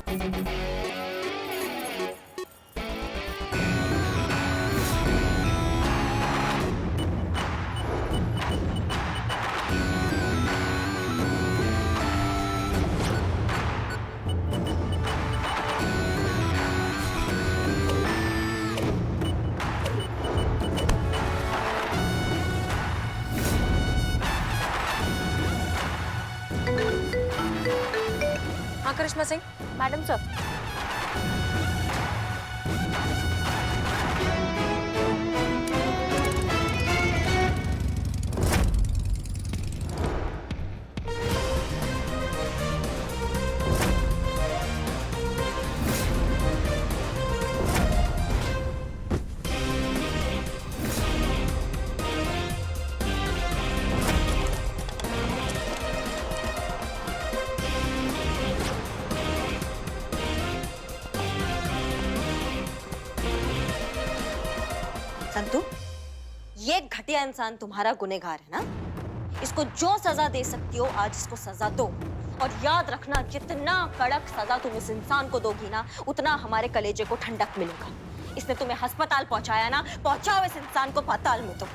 हाँ करिश्मा Singh. Madam sir, संतु, ये घटिया इंसान तुम्हारा गुनहगार है ना? इसको जो सजा दे सकती हो आज इसको सजा दो। और याद रखना, जितना कड़क सजा तुम इस इंसान को दोगी ना, उतना हमारे कलेजे को ठंडक मिलेगा। इसने तुम्हें अस्पताल पहुंचाया ना, पहुंचाओ इस इंसान को पाताल में। तो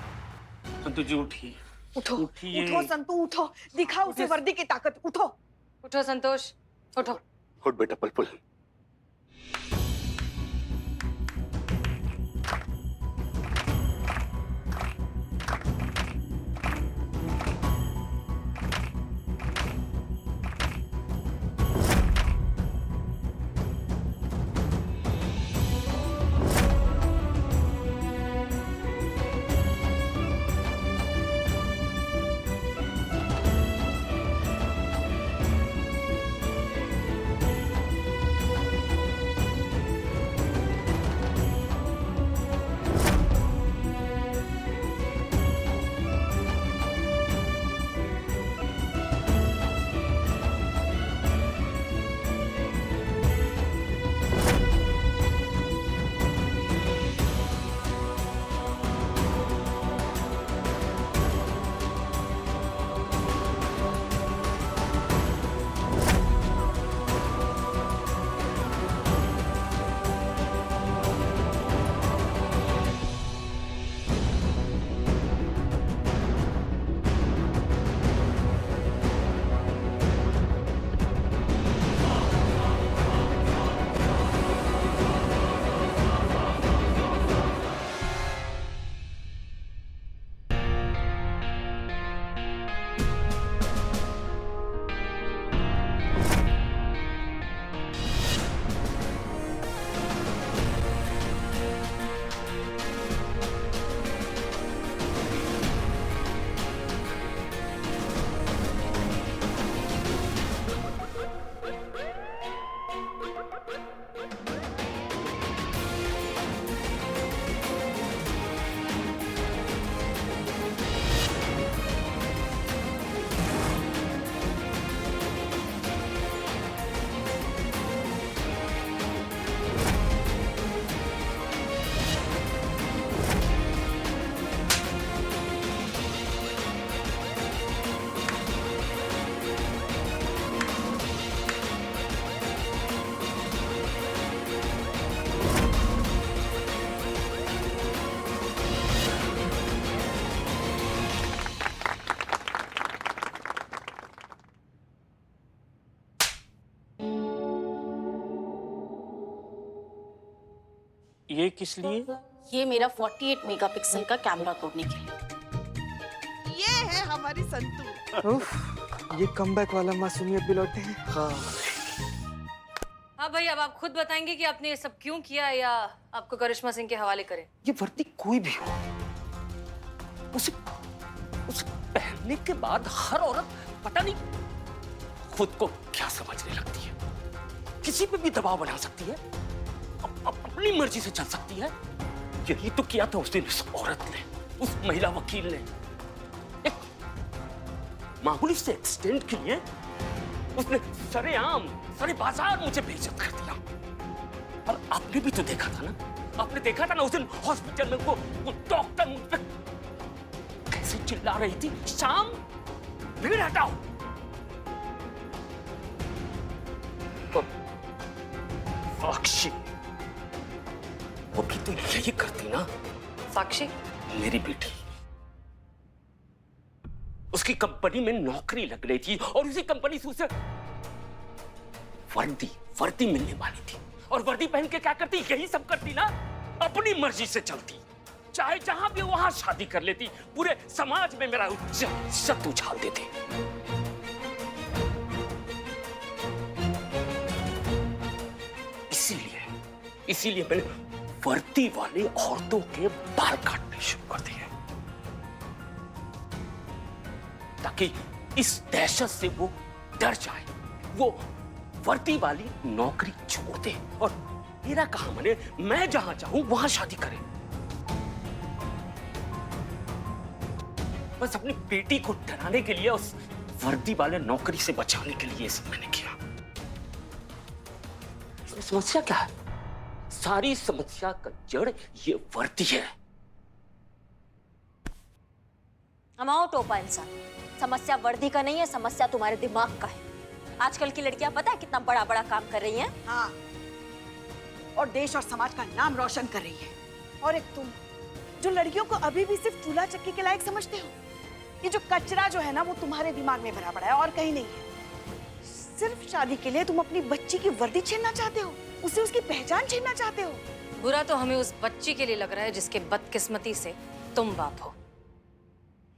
संतु जी उठिए, उठो, उठिए। उठो संतु, उठो, दिखाओ उसे वर्दी की ताकत, उठो। उठो संतोष, उठो। उठ बेटा पलपुल। ये किस लिए? ये मेरा 48 मेगापिक्सल का कैमरा तोड़ने के लिए। ये है हमारी संतु। उफ, ये कमबैक वाला मासूमियत भी लौटे हैं। हाँ भाई, अब आप खुद बताएंगे कि आपने ये सब क्यों किया, या आपको करिश्मा सिंह के हवाले करें? ये वर्दी कोई भी हो, उसे उसे पहनने के बाद हर औरत पता नहीं खुद को क्या समझने लगती है। किसी पे भी दबाव बना सकती है, अपनी मर्जी से चल सकती है। यही तो किया था उस दिन उस औरत ने, उस महिला वकील ने। एक मामूली से एक्सीडेंट के लिए उसने सरेआम सारे बाजार मुझे बेइज्जत कर दिया। और आपने भी तो देखा था ना, आपने देखा था ना उस दिन हॉस्पिटल में वो डॉक्टर मुझ पे कैसे चिल्ला रही थी, शाम भीड़ हटाओ। साक्षी, वो भी तो यही करती ना। साक्षी? मेरी बेटी, उसकी कंपनी में नौकरी लग रही थी और उसी कंपनी से उसे वर्दी मिलने वाली थी, और वर्दी पहन के क्या करती? यही सब करती ना, अपनी मर्जी से चलती, चाहे जहां भी वहां शादी कर लेती, पूरे समाज में मेरा इज्जत उछाल देती। इसीलिए मैंने वर्दी वाली औरतों के बाल काटने शुरू कर दिए, ताकि इस दहशत से वो डर जाए, वो वर्दी वाली नौकरी छोड़ दे और मेरा कहा माने, मैं जहां चाहूं वहां शादी करे। बस अपनी बेटी को डराने के लिए, उस वर्दी वाले नौकरी से बचाने के लिए ये सब मैंने किया। इसमें समस्या क्या है? सारी समस्या का जड़ ये वर्दी है। अमाओ टोपा इंसान, समस्या वर्दी का नहीं है, समस्या तुम्हारे दिमाग का है। आजकल की लड़कियां पता है कितना बड़ा बड़ा काम कर रही हैं? हाँ, और देश और समाज का नाम रोशन कर रही है। और एक तुम जो लड़कियों को अभी भी सिर्फ चूल्हा चक्की के लायक समझते हो। ये जो कचरा जो है ना, वो तुम्हारे दिमाग में भरा पड़ा है और कहीं नहीं है। सिर्फ शादी के लिए तुम अपनी बच्ची की वर्दी छीनना चाहते हो, उसे उसकी पहचान छीनना चाहते हो। बुरा तो हमें उस बच्ची के लिए लग रहा है जिसके बदकिस्मती से तुम बाप हो।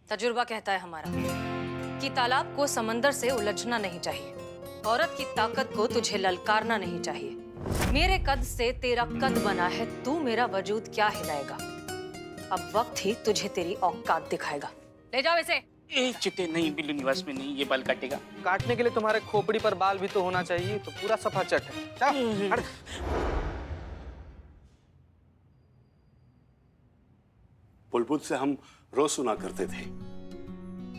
तजुर्बा कहता है हमारा कि तालाब को समंदर से उलझना नहीं चाहिए, औरत की ताकत को तुझे ललकारना नहीं चाहिए। मेरे कद से तेरा कद बना है, तू मेरा वजूद क्या हिलाएगा। अब वक्त ही तुझे तेरी औकात दिखाएगा। ले जाओ इसे। ए चिट्टे नहीं, बिल्लू निवास में नहीं, ये बाल काटेगा। काटने के लिए तुम्हारे खोपड़ी पर बाल भी तो होना चाहिए, तो पूरा सफा चट है। चल, हट। बुलबुल से हम रोज सुना करते थे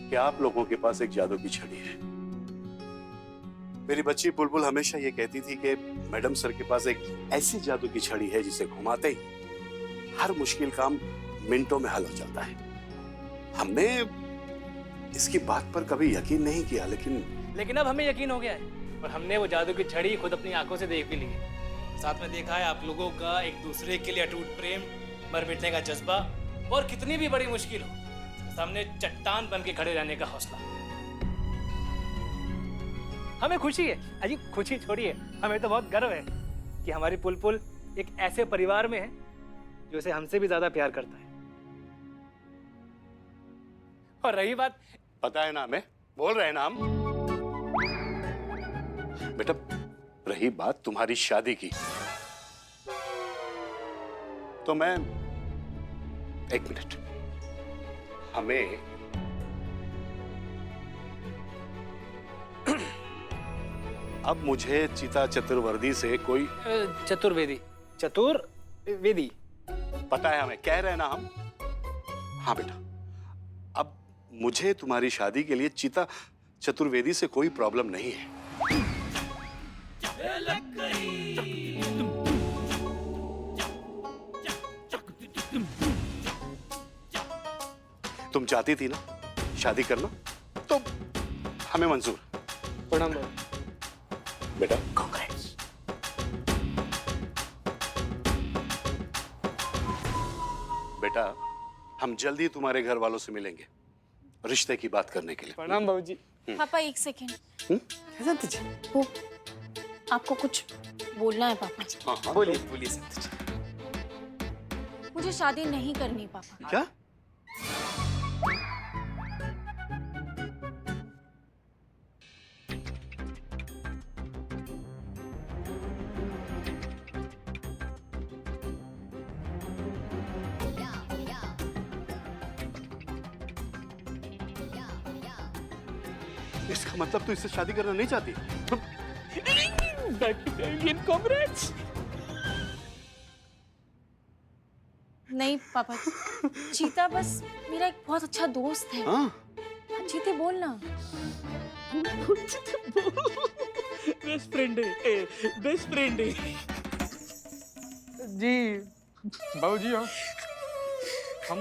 कि आप लोगों के पास एक जादू की छड़ी है। मेरी बच्ची बुलबुल हमेशा ये कहती थी कि मैडम सर के पास एक ऐसी जादू की छड़ी है जिसे घुमाते ही हर मुश्किल काम मिनटों में हल हो जाता है। हमने इसकी बात पर कभी यकीन नहीं किया, लेकिन अब हमें यकीन हो गया है और हमने वो जादू की छड़ी खुद अपनी आंखों से देख भी ली है। साथ में देखा है आप लोगों का एक दूसरे के लिए अटूट प्रेम, मर मिटने का जज्बा और कितनी भी बड़ी मुश्किल हो सामने चट्टान बन के खड़े रहने का हौसला। हमें खुशी है, अजी खुशी छोड़िए, हमें तो बहुत गर्व है कि हमारी पुलपुल एक ऐसे परिवार में है जो उसे हमसे भी ज्यादा प्यार करता है। और रही बात, पता है ना हमें, बोल रहे हैं ना हम। बेटा, रही बात तुम्हारी शादी की, तो मैं एक मिनट, हमें अब मुझे चिता चतुर्वेदी से कोई चतुर्वेदी पता है, हमें कह रहे हैं ना हम। हाँ बेटा, अब मुझे तुम्हारी शादी के लिए चिता चतुर्वेदी से कोई प्रॉब्लम नहीं है। तुम चाहती थी ना शादी करना, तो हमें मंजूर। प्रणाम बेटा, कांग्रेस। बेटा, हम जल्दी तुम्हारे घर वालों से मिलेंगे रिश्ते की बात करने के लिए। प्रणाम बाबूजी। पापा एक सेकेंड, संत जी। वो आपको कुछ बोलना है पापा। हाँ, बोलिए संत जी। मुझे शादी नहीं करनी पापा। क्या? इसका मतलब तू इससे शादी करना नहीं चाहती? कांग्रेस। नहीं पापा, चीता बस मेरा एक बहुत अच्छा दोस्त है। हाँ। चीते बोलना। बेस्ट फ्रेंड है, बेस्ट फ्रेंड है। जी बाबूजी, हम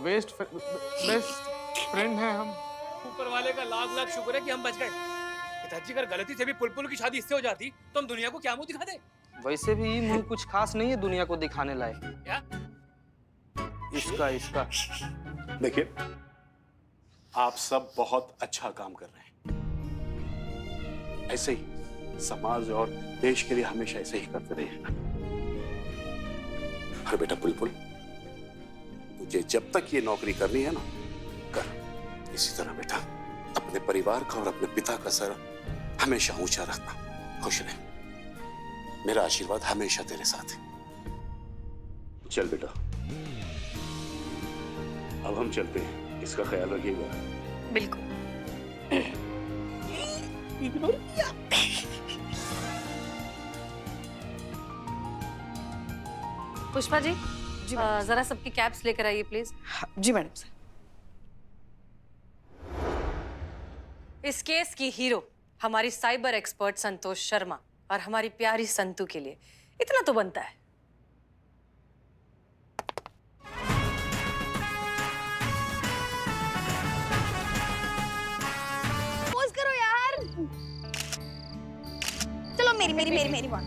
बेस्ट फ्रेंड हैं हम। ऊपर वाले का लाख लाख शुक्र है कि हम बच गए। पिताजी अगर गलती से भी पुलपुल की शादी इससे हो जाती तो हम दुनिया को क्या मुंह दिखाते। वैसे भी ये मुंह कुछ खास नहीं है दुनिया को दिखाने लायक। क्या? इसका देखिए, आप सब बहुत अच्छा काम कर रहे हैं। ऐसे ही समाज और देश के लिए हमेशा ऐसे ही करते रहिएगा। और बेटा बुलबुल, तुझे जब तक ये नौकरी करनी है ना, कर। इसी तरह बेटा अपने परिवार का और अपने पिता का सर हमेशा ऊंचा रखना। खुश रहे। मेरा आशीर्वाद हमेशा तेरे साथ है। चल बेटा, अब हम चलते हैं। इसका ख्याल रखिएगा। बिल्कुल। पुष्पा जी, जरा सबकी कैप्स लेकर आइए प्लीज। जी मैडम सर। इस केस की हीरो हमारी साइबर एक्सपर्ट संतोष शर्मा और हमारी प्यारी संतू के लिए इतना तो बनता है। पोज करो यार। चलो मेरी वन।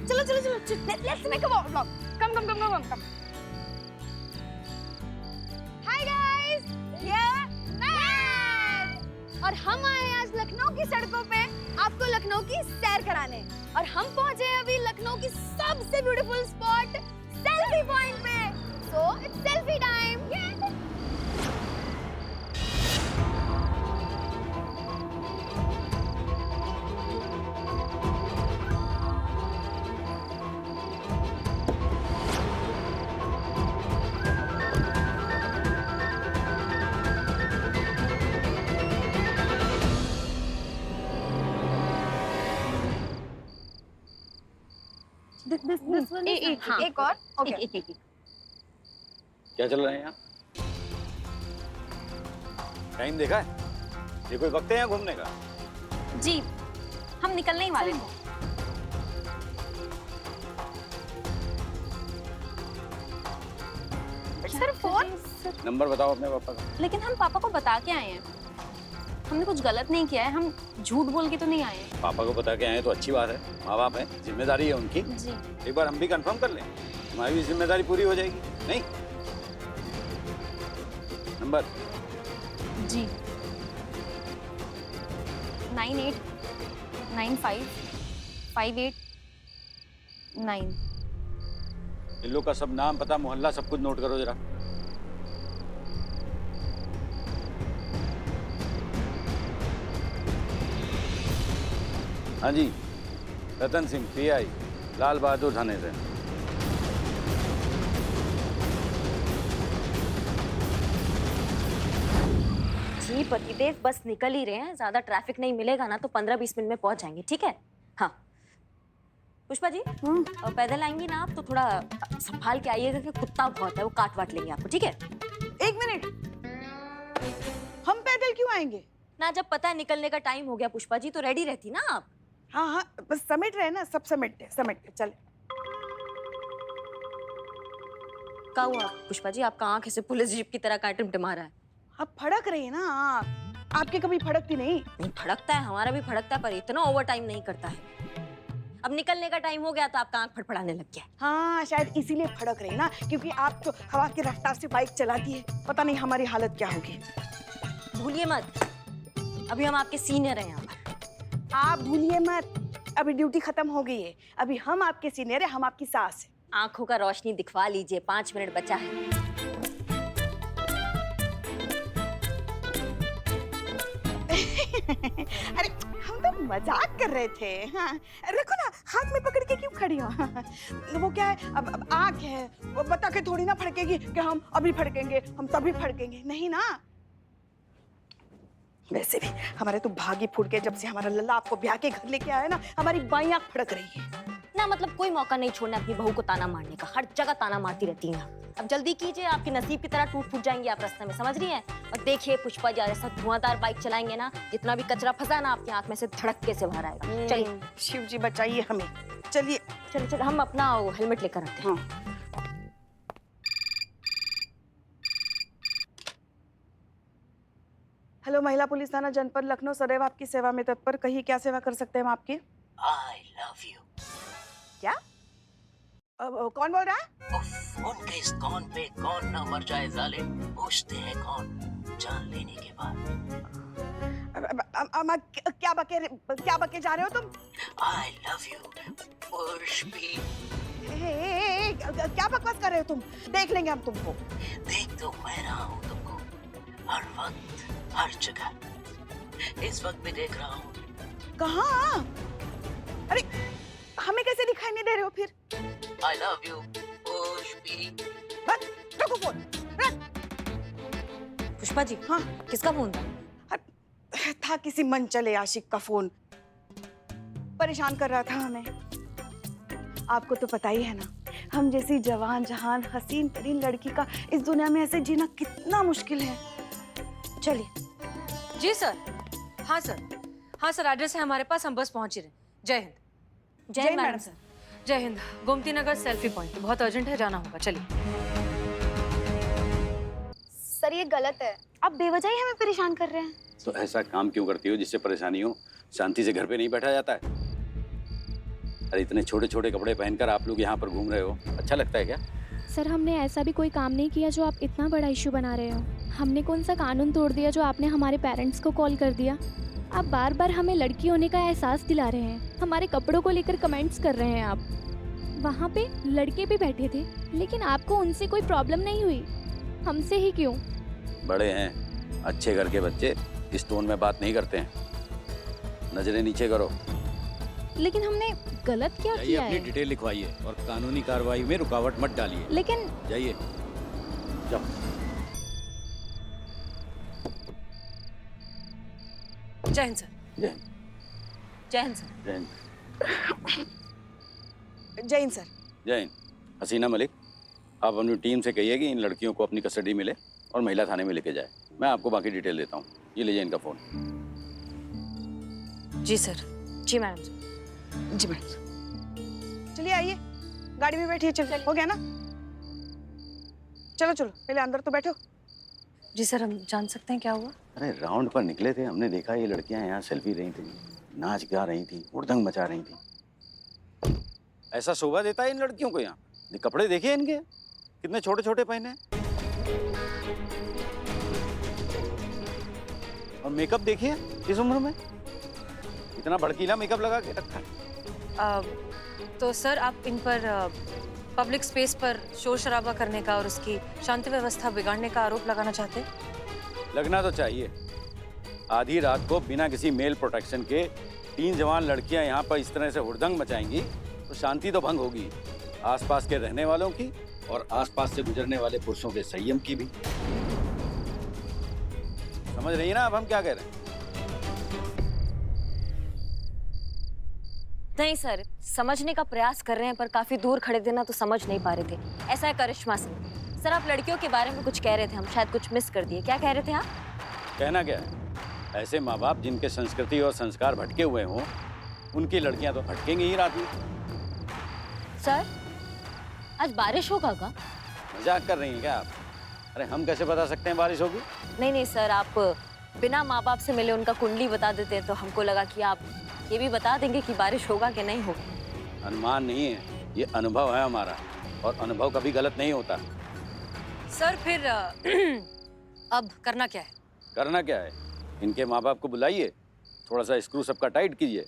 चलो let's make a vlog. Come. Hi guys, ये मैं और हम आए हैं आज लखनऊ की सड़कों पे आपको लखनऊ की सैर कराने। और हम पहुंचे हैं अभी लखनऊ की सबसे ब्यूटीफुल स्पॉट सेल्फी पॉइंट पे। So it's selfie time. This one is हाँ, एक और ओके। क्या चल रहा है यहाँ? टाइम देखा है? ये कोई वक्त है यहाँ घूमने का? जी, हम निकलने ही वाले थे। Sir phone. नंबर बताओ अपने पापा का। लेकिन हम पापा को बता के आए हैं। हमने कुछ गलत नहीं किया है, हम झूठ बोल के तो नहीं आए हैं। पापा को बता के आए तो अच्छी बात है। माँ बाप है, जिम्मेदारी है उनकी। जी। एक बार हम भी कंफर्म कर लें, हमारी भी जिम्मेदारी पूरी हो जाएगी। नहीं? नंबर? जी 989558 इन लोग का सब नाम पता मोहल्ला सब कुछ नोट करो जरा। हाँ जी, रतन सिंह पीआई, लाल बहादुर थाने से। जी पतिदेव, बस निकल ही रहे हैं। ज्यादा ट्रैफिक नहीं मिलेगा ना तो 15-20 मिनट में पहुंच जाएंगे। ठीक है? हाँ पुष्पा जी, और पैदल आएंगी ना आप तो थोड़ा संभाल के आइएगा कि कुत्ता बहुत है, वो काट वाट लेंगे आपको। ठीक है? एक मिनट, हम पैदल क्यों आएंगे? ना जब पता है निकलने का टाइम हो गया पुष्पा जी तो रेडी रहती ना आप। हाँ, बस समेट रहे ना, सब समेटते चले। क्या हुआ पुष्पा जी, आपका आंख ऐसे पुलिस जीप की तरह का टिमटिमा रहा है? आप फड़क रही है ना आँख। आपके कभी फड़कती नहीं? नहीं फड़कता है, हमारा भी फड़कता है, पर इतना ओवर टाइम नहीं करता है। अब निकलने का टाइम हो गया तो आपका आंख फड़फड़ाने लग गया। हाँ, शायद इसीलिए फड़क रही ना, क्योंकि आप तो हवा की रफ्तार से बाइक चलाती है। पता नहीं हमारी हालत क्या होगी। भूलिए मत, अभी हम आपके सीनियर हैं यहाँ पर। आप भूलिए मत, अभी ड्यूटी खत्म हो गई है। अभी हम आपके सीनियर है, हम आपकी सास है। आंखों का रोशनी दिखवा लीजिए, 5 मिनट बचा है। अरे हम तो मजाक कर रहे थे। हाँ, रखो ना, हाथ में पकड़ के क्यों खड़ी हो? वो क्या है, अब आँख है, वो बता के थोड़ी ना फड़केगी कि हम अभी फड़केंगे, हम तभी फड़केंगे। नहीं ना। वैसे भी हमारे तो भागी फूट के जब से हमारा लल्ला आपको ब्याह के घर लेके आया ना, हमारी बाईं आँख फड़क रही है ना। मतलब कोई मौका नहीं छोड़ना अपनी बहू को ताना मारने का, हर जगह ताना मारती रहती हैं आप। अब जल्दी कीजिए, आपके नसीब की तरह टूट फूट जाएंगे आप रास्ते में, समझ रही हैं? और देखिए पुष्पा जी ऐसा धुआंधार बाइक चलाएंगे ना, जितना भी कचरा फंसा ना आपकी आंख में से धड़क्के से बाहर आएगा। चलिए शिव जी बचाइए हमें। चलिए चलिए हम अपना हेलमेट लेकर आते हैं। हाँ। हेलो, महिला पुलिस थाना जनपद लखनऊ सदैव आपकी सेवा में तत्पर। कहिए क्या सेवा कर सकते हैं हम आपकी? I love you. क्या? कौन बोल रहा है? फोन के इस कौन पे कौन ना मर जाए जालिम, पूछते हैं कौन जान लेने के बाद। क्या बके जा रहे हो तुम? I love you, Pushpi. क्या बकवास कर रहे हो तुम? देख लेंगे हम तुमको। देख तो मैं रहा हूँ तुमको, हर वक्त हर जगह। इस वक्त भी देख रहा हूँ। कहाँ? अरे हमें कैसे दिखाई नहीं दे रहे हो फिर? I love you, Pushpi. रखो फोन, पुष्पा जी, हाँ किसका फोन था? था किसी मन चले आशिक का फोन। परेशान कर रहा था हमें। आपको तो पता ही है ना, हम जैसी जवान जहान हसीन तरीन लड़की का इस दुनिया में ऐसे जीना कितना मुश्किल है। चलिए। जी सर। हाँ सर, एड्रेस है हमारे पास, हम बस पहुंच ही रहे। जय हिंद। जय हिंद मैडम। सर। जय हिंद। गोमती नगर सेल्फी पॉइंट, बहुत अर्जेंट है, जाना होगा। चलिए। सर ये गलत है, आप बेवजह ही हमें परेशान कर रहे हैं। तो ऐसा काम क्यों करती हो जिससे परेशानी हो? शांति से घर पे नहीं बैठा जाता है? अरे इतने छोटे छोटे कपड़े पहनकर आप लोग यहाँ पर घूम रहे हो, अच्छा लगता है क्या? सर हमने ऐसा भी कोई काम नहीं किया जो आप इतना बड़ा इशू बना रहे हो। हमने कौन सा कानून तोड़ दिया जो आपने हमारे पेरेंट्स को कॉल कर दिया? आप बार बार हमें लड़की होने का एहसास दिला रहे हैं, हमारे कपड़ों को लेकर कमेंट्स कर रहे हैं आप। वहाँ पे लड़के भी बैठे थे, लेकिन आपको उनसे कोई प्रॉब्लम नहीं हुई, हमसे ही क्यों? बड़े हैं, अच्छे घर के बच्चे इस टोन में बात नहीं करते हैं। नजरें नीचे करो। लेकिन हमने गलत क्या जाइए, किया अपनी है? डिटेल लिखवाइए और कानूनी कार्रवाई में रुकावट मत डालिए। लेकिन जाइए, जाओ। जय हिंद सर। जय हिंद। जय हिंद सर। जय हिंद। जय हिंद सर। जय हिंद। हसीना मलिक, आप अपनी टीम से कहिए कि इन लड़कियों को अपनी कस्टडी में ले और महिला थाने में लेके जाए। मैं आपको बाकी डिटेल देता हूँ। ये लीजिए इनका फोन। जी सर। जी मैडम। जी मैडम। चलिए आइए, गाड़ी में बैठिए। चल हो गया ना? चलो पहले अंदर तो बैठो। जी सर, हम जान सकते हैं क्या हुआ? अरे राउंड पर निकले थे, हमने देखा ये लड़कियां यहाँ सेल्फी रही थी, नाच गा रही थी, उड़दंग मचा रही थी। ऐसा शोभा देता है इन लड़कियों को यहाँ? ये कपड़े देखिए इनके, कितने छोटे छोटे पहने हैं। और मेकअप देखिए इस उम्र में, इतना भड़कीला मेकअप लगा के रखा है। तो सर आप इन पर पब्लिक स्पेस पर शोर शराबा करने का और उसकी शांति व्यवस्था बिगाड़ने का आरोप लगाना चाहते हैं? लगना तो चाहिए। आधी रात को बिना किसी मेल प्रोटेक्शन के 3 जवान लड़कियां यहाँ पर इस तरह से हुड़दंग मचाएंगी तो शांति तो भंग होगी, आसपास के रहने वालों की और आसपास से गुजरने वाले पुरुषों के संयम की भी। समझ रही है ना अब हम क्या कह रहे हैं? नहीं सर, समझने का प्रयास कर रहे हैं पर काफी दूर खड़े थे ना, तो समझ नहीं पा रहे थे। ऐसा है करिश्मा सिंह। सर आप लड़कियों के बारे में कुछ कह रहे थे, हम शायद कुछ मिस कर दिए। क्या कह रहे थे आप? कहना क्या है, ऐसे माँ बाप जिनके संस्कृति और संस्कार भटके हुए हों, उनकी लड़कियां तो भटकेंगी ही रात में। सर आज बारिश होगा क्या? मजाक कर रही हैं क्या आप? अरे हम कैसे बता सकते हैं बारिश होगी? नहीं सर, आप बिना माँ बाप से मिले उनका कुंडली बता देते तो हमको लगा कि आप ये भी बता देंगे कि बारिश होगा कि नहीं होगा। अनुमान नहीं है, ये अनुभव है हमारा, और अनुभव कभी गलत नहीं होता। सर फिर अब करना क्या है? करना क्या है, इनके माँ बाप को बुलाइए, थोड़ा सा स्क्रू सबका टाइट कीजिए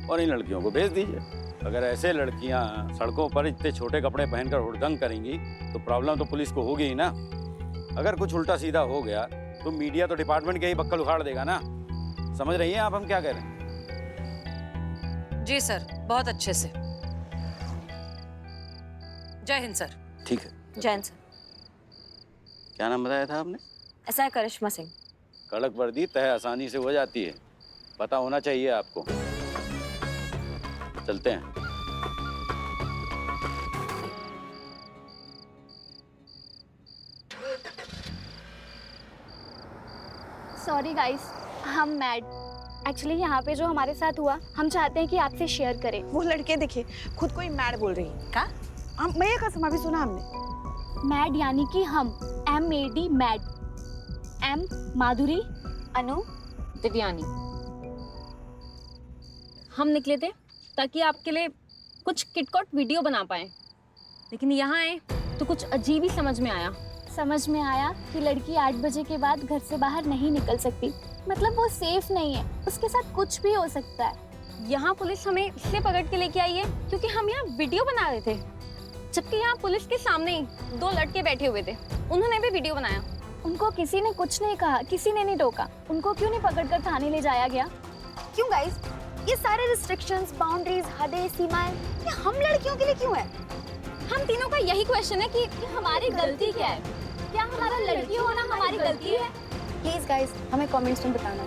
और इन लड़कियों को भेज दीजिए। अगर ऐसे लड़कियां सड़कों पर इतने छोटे कपड़े पहनकर हुड़दंग करेंगी तो प्रॉब्लम तो पुलिस को होगी ही ना। अगर कुछ उल्टा सीधा हो गया तो मीडिया तो डिपार्टमेंट के ही बक्कल उखाड़ देगा ना। समझ रही हैं आप हम क्या कह रहे हैं? जी सर, बहुत अच्छे से। जय हिंद सर। ठीक है। जय हिंद सर। क्या नाम बताया था आपने? ऐसा है करिश्मा सिंह। कड़क वर्दी तय आसानी से हो जाती है, पता होना चाहिए आपको। चलते हैं। सॉरी गाइस, हम मैड। एक्चुअली यहाँ पे जो हमारे साथ हुआ, हम चाहते हैं कि आपसे शेयर करें। वो लड़के देखिए खुद को ही मैड बोल रही है। क्या? मैं ये कसम अभी सुना हमने। मैड यानी कि हम, MAD मैड। M माधुरी, अनु दिव्यानी। हम निकले थे ताकि आपके लिए कुछ किटकॉट वीडियो बना पाए, लेकिन यहाँ आए तो कुछ अजीब ही समझ में आया। समझ में आया कि लड़की 8 बजे के बाद घर से बाहर नहीं निकल सकती, मतलब वो सेफ नहीं है, उसके साथ कुछ भी हो सकता है। यहाँ पुलिस हमें इसलिए पकड़ के लेके आई है क्योंकि हम यहाँ वीडियो बना रहे थे, जबकि यहाँ पुलिस के सामने ही 2 लड़के बैठे हुए थे, उन्होंने भी वीडियो बनाया। उनको किसी ने कुछ नहीं कहा, किसी ने नहीं टोका, उनको क्यों नहीं पकड़कर थाने ले जाया गया? क्यों गाइस? ये सारे रिस्ट्रिक्शंस, बाउंड्रीज, हदें, सीमाएं ये हम लड़कियों के लिए क्यों है? हम तीनों का यही क्वेश्चन है कि हमारी गलती क्या है? क्या हमारा लड़की होना हमारी गलती है? प्लीज गाइस हमें कमेंट्स में बताना।